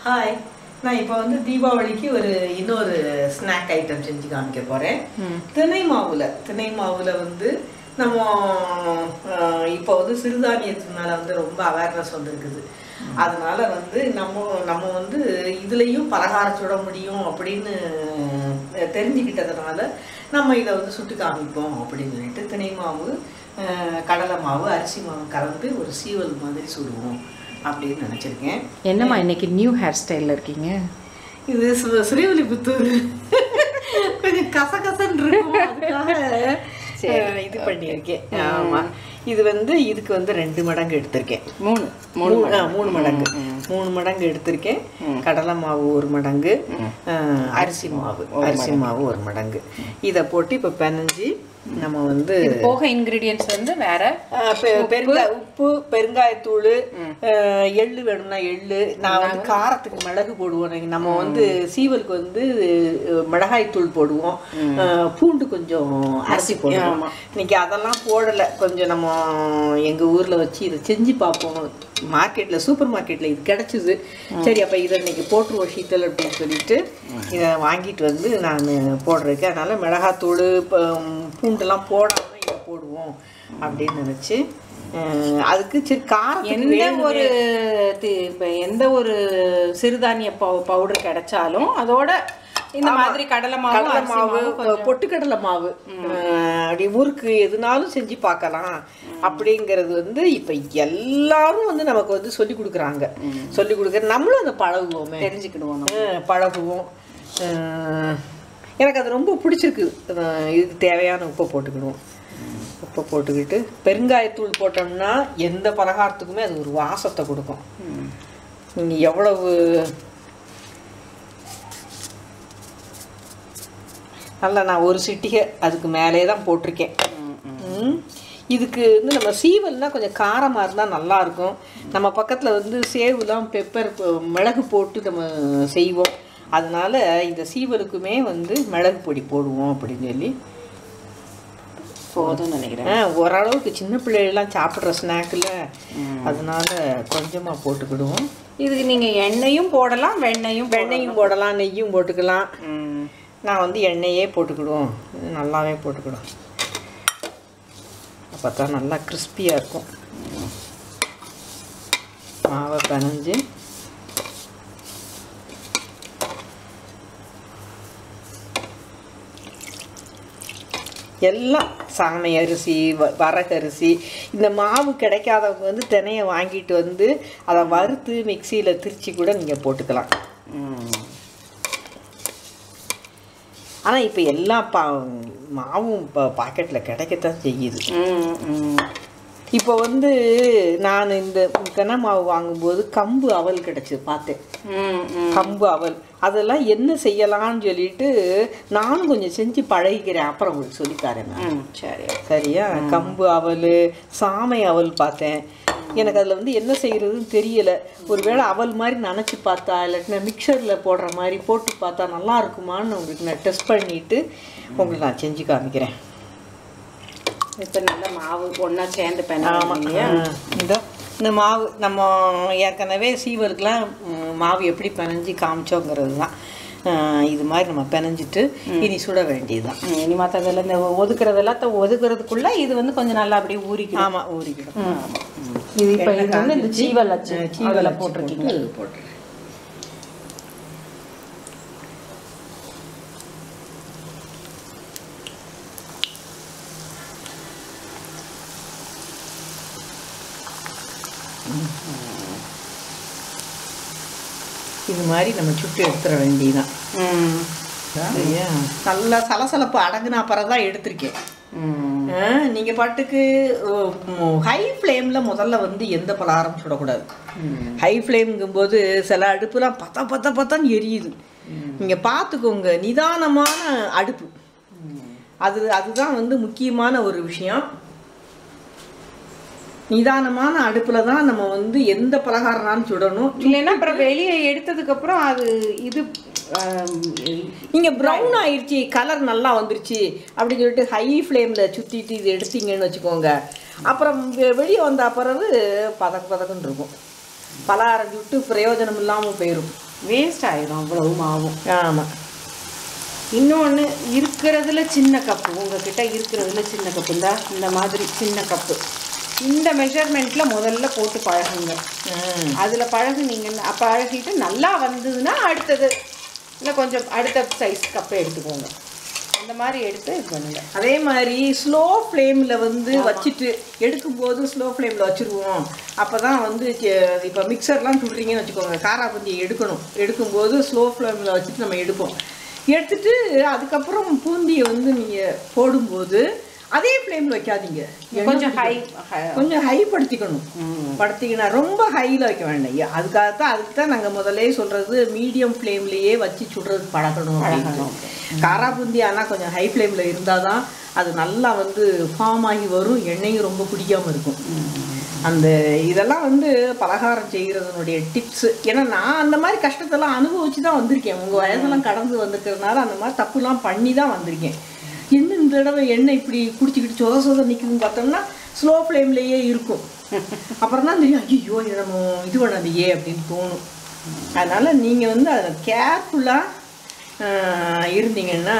Hi, நான் இப்போ வந்து தீபாவளிக்கு இன்னொரு ஸ்நாக் ஐட்டம் செஞ்சு காமிக்க போகிறேன். திணை மாவுல வந்து நம்ம இப்போ வந்து சிறுதானியத்தினால வந்து ரொம்ப அவேர்னஸ் வந்துருக்குது. அதனால வந்து நம்ம வந்து இதுலேயும் பலகாரம் சுட முடியும் அப்படின்னு தெரிஞ்சுக்கிட்டதுனால நம்ம இதை வந்து சுட்டு காமிப்போம் அப்படின்னு சொல்லிட்டு திணை மாவு, கடலை மாவு, அரிசி மாவு கலந்து ஒரு சீவல் மாதிரி சுடுவோம் அப்படின்னு நினச்சிருக்கேன். என்னம்மா இன்னைக்கு நியூ ஹேர் ஸ்டைலில் இருக்கீங்க? இது ஸ்ரீவில்லிபுத்தூர் கொஞ்சம் கசகசன்னு இருக்கும், அதுக்காக இது பண்ணியிருக்கேன். ஆமாம், இது வந்து இதுக்கு வந்து 2 மடங்கு எடுத்திருக்கேன். 3 மடங்கு எடுத்திருக்கேன். கடலை மாவு 1 மடங்கு, அரிசி மாவு 1 மடங்கு. இதை போட்டு இப்போ பிணைஞ்சி நம்ம வந்து போக இன்கிரீடியன்ட்ஸ் வந்து வேற உப்பு, பெருங்காயத்தூள், எள்ளு வேணும்னா எள்ளு. நான் வந்து காரத்துக்கு மிளகு போடுவோம். நம்ம வந்து சீவலுக்கு வந்து மிளகாய்த்தூள் போடுவோம், பூண்டு கொஞ்சம் அரிசி போடுவோம். இன்னைக்கு அதெல்லாம் போடலை. கொஞ்சம் நம்ம எங்கள் ஊரில் வச்சு இதை செஞ்சு பார்ப்போம். மார்க்கெட்டில், சூப்பர் மார்க்கெட்டில் இது கிடச்சிது. சரி, அப்போ இதை இன்னைக்கு போட்டுருவோம் ஷீத்தல் அப்படின்னு சொல்லிட்டு இதை வாங்கிட்டு வந்து நான் போடுறதுக்கு. அதனால் மிளகாத்தூள், பூண்டெல்லாம் போடாமல் இதை போடுவோம் அப்படின்னு நினச்சி அதுக்கு சரி காரம் எந்த ஒரு சிறுதானிய பவுடர் கிடைச்சாலும் அதோட இந்த மாதிரி கடலை மாவு, பொட்டுக்கடலை மாவு, அப்படி முறுக்கு எதுனாலும் செஞ்சு பார்க்கலாம் அப்படிங்கிறது வந்து இப்போ எல்லாரும் வந்து நமக்கு வந்து சொல்லி கொடுக்குறாங்க. சொல்லி கொடுக்குற நம்மளும் அதை பழகுவோமே, தெரிஞ்சுக்கிடுவோம், பழகுவோம். எனக்கு அது ரொம்ப பிடிச்சிருக்கு. இதுக்கு தேவையான உப்பை போட்டுக்கிடுவோம். உப்பை போட்டுக்கிட்டு பெருங்காயத்தூள் போட்டோம்னா எந்த பலகாரத்துக்குமே அது ஒரு வாசத்தை கொடுக்கும். நீங்கள் எவ்வளவு நல்லா நான் ஒரு சிட்டிகை அதுக்கு மேலே தான் போட்டிருக்கேன். இதுக்கு வந்து நம்ம சீவல்னால் கொஞ்சம் காரமாக இருந்தால் நல்லாயிருக்கும். நம்ம பக்கத்தில் வந்து சேவுலாம் பெப்பர், மிளகு போட்டு நம்ம செய்வோம். அதனால இந்த சீவலுக்குமே வந்து மிளகு பொடி போடுவோம் அப்படின்னு சொல்லி போதும்னு நினைக்கிறேன். ஓரளவுக்கு சின்ன பிள்ளைகள்லாம் சாப்பிட்ற ஸ்நாக்கில், அதனால கொஞ்சமாக போட்டுக்கிடுவோம். இதுக்கு நீங்கள் எண்ணெயும் போடலாம், வெண்ணையும் போடலாம், நெய்யும் போட்டுக்கலாம். நான் வந்து எண்ணெயே போட்டுக்கிடுவோம், நல்லாவே போட்டுக்கிடுவோம். அப்போ தான் நல்லா கிறிஸ்பியாக இருக்கும். மாவை பிணைஞ்சு எல்லாம் சாமை அரிசி, வரகரிசி. இந்த மாவு கிடைக்காதவங்க வந்து தினையை வாங்கிட்டு வந்து அதை வறுத்து மிக்சியில் திரிச்சு கூட நீங்கள் போட்டுக்கலாம். ஆனால் இப்போ எல்லா மாவும் இப்போ பாக்கெட்டில் கிடைக்கத்தான் செய்யுது. இப்போ வந்து நான் இந்த தினை மாவு வாங்கும்போது கம்பு அவல் கிடச்சி பார்த்தேன். கம்பு அவல் அதெல்லாம் என்ன செய்யலாம்னு சொல்லிட்டு நானும் கொஞ்சம் செஞ்சு பழகிக்கிறேன். அப்புறம் உங்களுக்கு சொல்லித்தரேன் நான். சரியா? கம்பு அவல், சாமை அவல் பார்த்தேன். எனக்கு அதில் வந்து என்ன செய்கிறதுன்னு தெரியலை. ஒருவேளை அவல் மாதிரி நினச்சி பார்த்தா, இல்லாட்டினா மிக்சரில் போடுற மாதிரி போட்டு பார்த்தா நல்லா இருக்குமான்னு உங்களுக்கு நான் டெஸ்ட் பண்ணிவிட்டு உங்களுக்கு நான் செஞ்சு காமிக்கிறேன். இப்போ நல்ல மாவு ஒன்றா சேர்ந்து இந்த மாவு நம்ம ஏற்கனவே சீவலுக்கெலாம் மாவு எப்படி பிணைஞ்சி காமிச்சோங்கிறது தான். இது மாதிரி நம்ம பிணைஞ்சிட்டு இனி சுட வேண்டியதுதான். இனி மற்றதெல்லாம் இந்த ஒதுக்குறதுக்குள்ளே இது வந்து கொஞ்சம் நல்லா அப்படியே ஊறிக்கும். ஆமாம், ஊறிக்கிடும். இது இப்போ இது வந்து இந்த சீவலை போட்டிருக்கீங்க. போட்டு இது மாதிரி நம்ம சுட்டு எடுத்துட வேண்டியதான். நல்லா சலசலப்பு அடங்குனா அப்புறம் தான் எடுத்திருக்கேன். நீங்கள் பாட்டுக்கு ஹை ஃப்ளேமில் முதல்ல வந்து எந்த பலகாரம் சுடக்கூடாது. ஹை ஃப்ளேம்ங்கும்போது சில அடுப்புலாம் பத்தான்னு எரியுது. நீங்கள் பார்த்துக்கோங்க, நிதானமான அடுப்பு அதுதான் வந்து முக்கியமான ஒரு விஷயம். நிதானமான அடுப்பில் தான் நம்ம வந்து எந்த பலகாரம்னாலும் சுடணும். இல்லைன்னா அப்புறம் வெளியே எடுத்ததுக்கப்புறம் அது இது நீங்கள் ப்ரௌன் ஆயிடுச்சு, கலர் நல்லா வந்துருச்சு அப்படின்னு சொல்லிட்டு ஹை ஃப்ளேமில் சுற்றிட்டு இது எடுத்தீங்கன்னு வச்சுக்கோங்க, அப்புறம் வெளியே வந்த பிறகு பதக்குன்னு இருக்கும். பலகாரம் சுட்டு பிரயோஜனம் இல்லாமல் போயிடும், வேஸ்ட் ஆயிடும் அவ்வளவு மாவும். ஆமாம். இன்னொன்று இருக்கிறதுல சின்ன கப்பு, உங்ககிட்ட இருக்கிறதுல சின்ன கப்பு இந்த மாதிரி சின்ன கப்பு இந்த மெஷர்மெண்ட்டில் முதல்ல போட்டு பழகுங்க. அதில் பழகுனீங்கன்னா பழகிட்டு நல்லா வந்ததுன்னா அடுத்தது இல்லை கொஞ்சம் அடுத்த சைஸ் கப்பை எடுத்துக்கோங்க. அந்த மாதிரி எடுத்து இது பண்ணுங்க. அதே மாதிரி ஸ்லோ ஃப்ளேமில் வந்து வச்சுட்டு எடுக்கும்போது ஸ்லோ ஃப்ளேமில் வச்சுருவோம். அப்போ தான் வந்து இப்போ மிக்சர்லாம் சுடுறீங்கன்னு வச்சுக்கோங்க, காராபூந்தியை எடுக்கும்போது ஸ்லோ ஃப்ளேமில் வச்சுட்டு நம்ம எடுத்துட்டு அதுக்கப்புறம் பூந்தியை வந்து நீங்கள் போடும்போது அதே ஃப்ளேமில் வைக்காதீங்க, கொஞ்சம் ஹை படுத்திக்கினா ரொம்ப ஹையில் வைக்க வேண்டாம். அதுக்கு தான் நாங்கள் முதல்ல சொல்கிறது மீடியம் ஃப்ளேம்லேயே வச்சு சுடுறது பழகணும் அப்படின்னு. காராபூந்தி ஆனால் கொஞ்சம் ஹை ஃப்ளேமில் இருந்தால் தான் அது நல்லா வந்து ஃபார்ம் ஆகி வரும், எண்ணெயும் ரொம்ப பிடிக்காமல் இருக்கும். அந்த இதெல்லாம் வந்து பலகாரம் செய்கிறதுனுடைய டிப்ஸு. ஏன்னா நான் அந்த மாதிரி கஷ்டத்தெல்லாம் அனுபவிச்சு தான் வந்திருக்கேன். உங்கள் வயதெல்லாம் கடந்து வந்திருக்கிறதுனால அந்த மாதிரி தப்புலாம் பண்ணி தான் வந்திருக்கேன். என்ன இந்த தடவை எண்ணெய் இப்படி குடிச்சிக்கிட்டு சொத நிற்குதுன்னு பார்த்தோம்னா ஸ்லோ ஃப்ளேம்லேயே இருக்கும். அப்புறம் தான் தெரியும், ஐயோ இதை நம்ம இது பண்ணாதையே அப்படின்னு தோணும். அதனால் நீங்கள் வந்து அதை கேர்ஃபுல்லாக இருந்தீங்கன்னா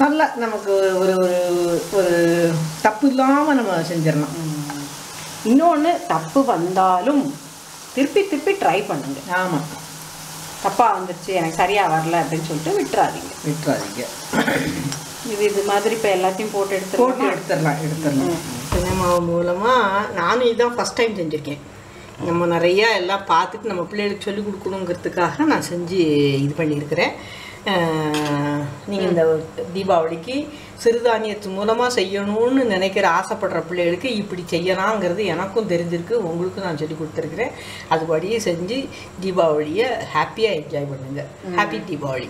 நல்லா நமக்கு ஒரு ஒரு தப்பு இல்லாமல் நம்ம செஞ்சிடலாம். இன்னொன்று தப்பு வந்தாலும் திருப்பி ட்ரை பண்ணுங்க. ஆமாம், தப்பாக வந்துடுச்சு எனக்கு சரியாக வரல அப்படின்னு சொல்லிட்டு விட்டுறாதீங்க. இது மாதிரி இப்போ எல்லாத்தையும் போட்டு எடுத்துடலாம். தினை மாவு மூலமாக நானும் இதுதான் ஃபஸ்ட் டைம் செஞ்சுருக்கேன். நம்ம நிறையா எல்லாம் பார்த்துட்டு நம்ம பிள்ளைகளுக்கு சொல்லிக் கொடுக்கணுங்கிறதுக்காக நான் செஞ்சு இது பண்ணியிருக்கிறேன். நீங்கள் இந்த தீபாவளிக்கு சிறுதானியத்து மூலமாக செய்யணும்னு நினைக்கிற ஆசைப்படுற பிள்ளைகளுக்கு இப்படி செய்யலாங்கிறது எனக்கும் தெரிஞ்சிருக்கு, உங்களுக்கும் நான் சொல்லி கொடுத்துருக்குறேன். அதுபடியே செஞ்சு தீபாவளியை ஹாப்பியாக என்ஜாய் பண்ணுங்கள். ஹாப்பி தீபாவளி.